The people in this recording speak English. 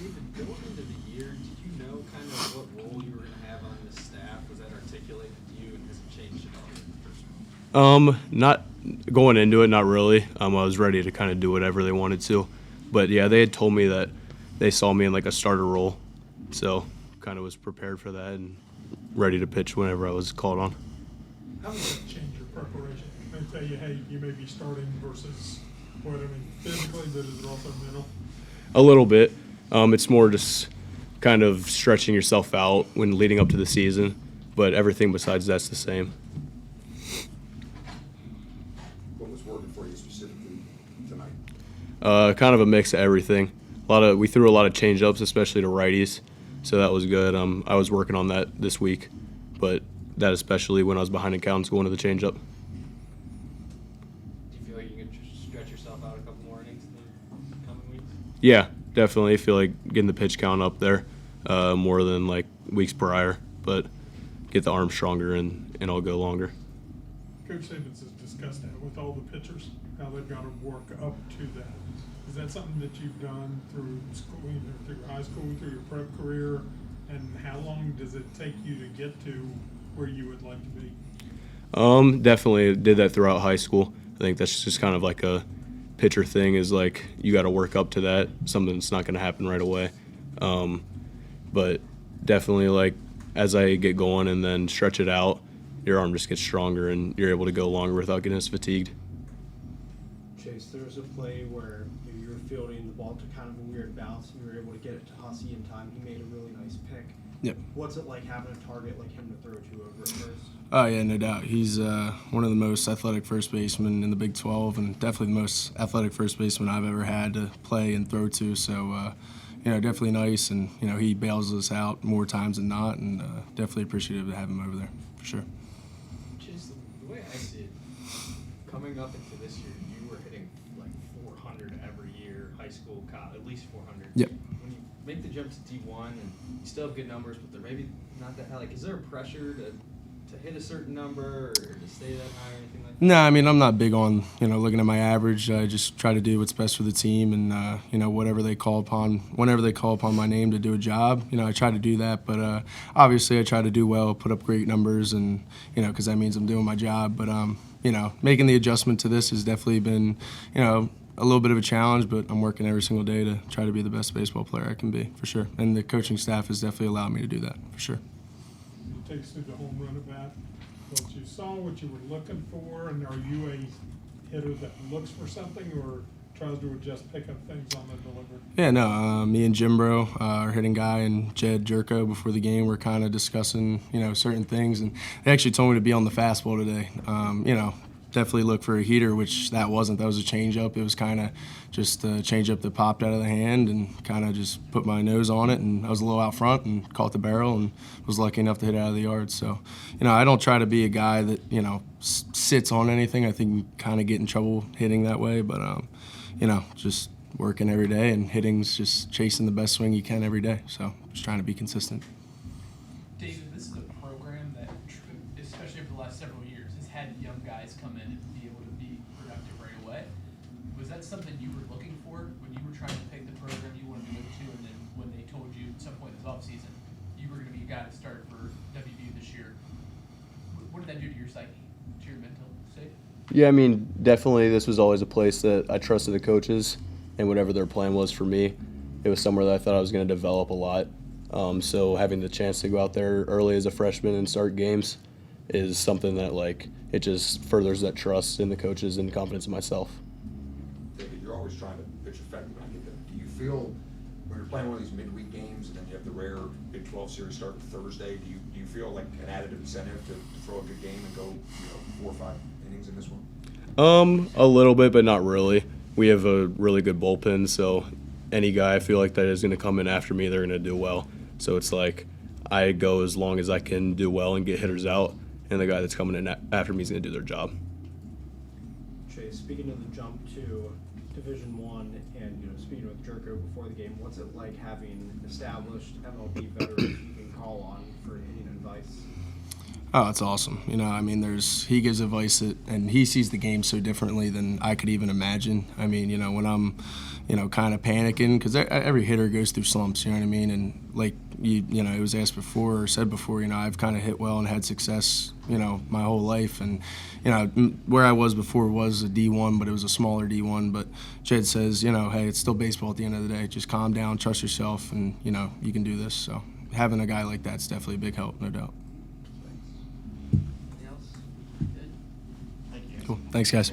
David, going into the year, did you know kind of what role you were going to have on the staff? Was that articulated to you, and has it changed at all? Not going into it, not really. I was ready to kind of do whatever they wanted to, but yeah, they had told me that they saw me in like a starter role, so kind of was prepared for that and ready to pitch whenever I was called on. How does that change your preparation? They tell you, hey, you may be starting versus what, I mean, physically, but is it also mental? A little bit. It's more just kind of stretching yourself out when leading up to the season, but everything besides that's the same. What was working for you specifically tonight? Kind of a mix of everything. We threw a lot of change-ups, especially to righties, so that was good. I was working on that this week, but that especially when I was behind accounts going to the change-up. Do you feel like you can stretch yourself out a couple more innings in the coming weeks? Yeah, definitely. I feel like getting the pitch count up there more than like weeks prior, but get the arm stronger and I'll go longer. Coach Simmons has discussed that with all the pitchers, how they've got to work up to that. Is that something that you've done through school, through high school, through your prep career, and how long does it take you to get to where you would like to be? Definitely did that throughout high school. I think that's just kind of like a pitcher thing, is like you got to work up to that, something that's not going to happen right away. But definitely, like, as I get going and then stretch it out, your arm just gets stronger and you're able to go longer without getting as fatigued. Chase, there was a play where you were fielding the ball to kind of a weird bounce and you were able to get it to Hussey in time. He made a really nice pick. Yep. What's it like having a target like him to throw to over at first? Oh, yeah, no doubt. He's one of the most athletic first basemen in the Big 12 and definitely the most athletic first baseman I've ever had to play and throw to. So, definitely nice. And, he bails us out more times than not, and definitely appreciative to have him over there, for sure. Just the way I see it, coming up into this year, you were hitting like 400 every year, high school, at least 400. Yep. When you make the jump to D1 and you still have good numbers, but they're maybe not that high, like, is there a pressure to hit a certain number or to stay that high or anything like that? No, I mean, I'm not big on, looking at my average. I just try to do what's best for the team and, whenever they call upon my name to do a job, I try to do that. But obviously I try to do well, put up great numbers and, because that means I'm doing my job. But, making the adjustment to this has definitely been, a little bit of a challenge, but I'm working every single day to try to be the best baseball player I can be, for sure. And the coaching staff has definitely allowed me to do that, for sure. It takes through the home run at bat. What you saw, what you were looking for, and are you a hitter that looks for something or tries to just pick up things on the delivery? Yeah, no, me and Jimbro, our hitting guy, and Jed Jerko before the game were kind of discussing, certain things, and they actually told me to be on the fastball today. Definitely look for a heater, which that wasn't. That was a changeup. It was kind of just a changeup that popped out of the hand and kind of just put my nose on it, and I was a little out front and caught the barrel and was lucky enough to hit it out of the yard. So, I don't try to be a guy that, sits on anything. I think we kind of get in trouble hitting that way, but, just working every day and hitting's just chasing the best swing you can every day. So just trying to be consistent. David, this is a program that, especially over the last several years, has had young guys come in and be able to be productive right away. Was that something you were looking for when you were trying to pick the program you wanted to go to, and then when they told you at some point this offseason you were going to be a guy to start for WVU this year? What did that do to your psyche, to your mental state? Yeah, I mean, definitely this was always a place that I trusted the coaches, and whatever their plan was for me, it was somewhere that I thought I was going to develop a lot. So having the chance to go out there early as a freshman and start games is something that, like, it just furthers that trust in the coaches and confidence in myself. David, you're always trying to pitch effectively. Do you feel when you're playing one of these midweek games and then you have the rare Big 12 series starting Thursday, do you feel like an added incentive to throw a good game and go 4 or 5 innings in this one? A little bit, but not really. We have a really good bullpen, so any guy I feel like that is going to come in after me, they're going to do well. So it's like I go as long as I can do well and get hitters out, and the guy that's coming in after me is going to do their job. Chase, speaking of the jump to Division I and speaking with Jerko before the game, what's it like having established MLB veterans you can call on for any advice? Oh, it's awesome. You know, I mean, he gives advice and he sees the game so differently than I could even imagine. I mean, you know, when I'm, you know, kind of panicking, because every hitter goes through slumps, you know what I mean? And like you know, it was asked before or said before, you know, I've kind of hit well and had success, you know, my whole life. And, you know, where I was before was a D1, but it was a smaller D1. But Jed says, you know, hey, it's still baseball at the end of the day. Just calm down, trust yourself, and, you know, you can do this. So having a guy like that's definitely a big help, no doubt. Anything else? Good. Thank you. Cool. Thanks, guys.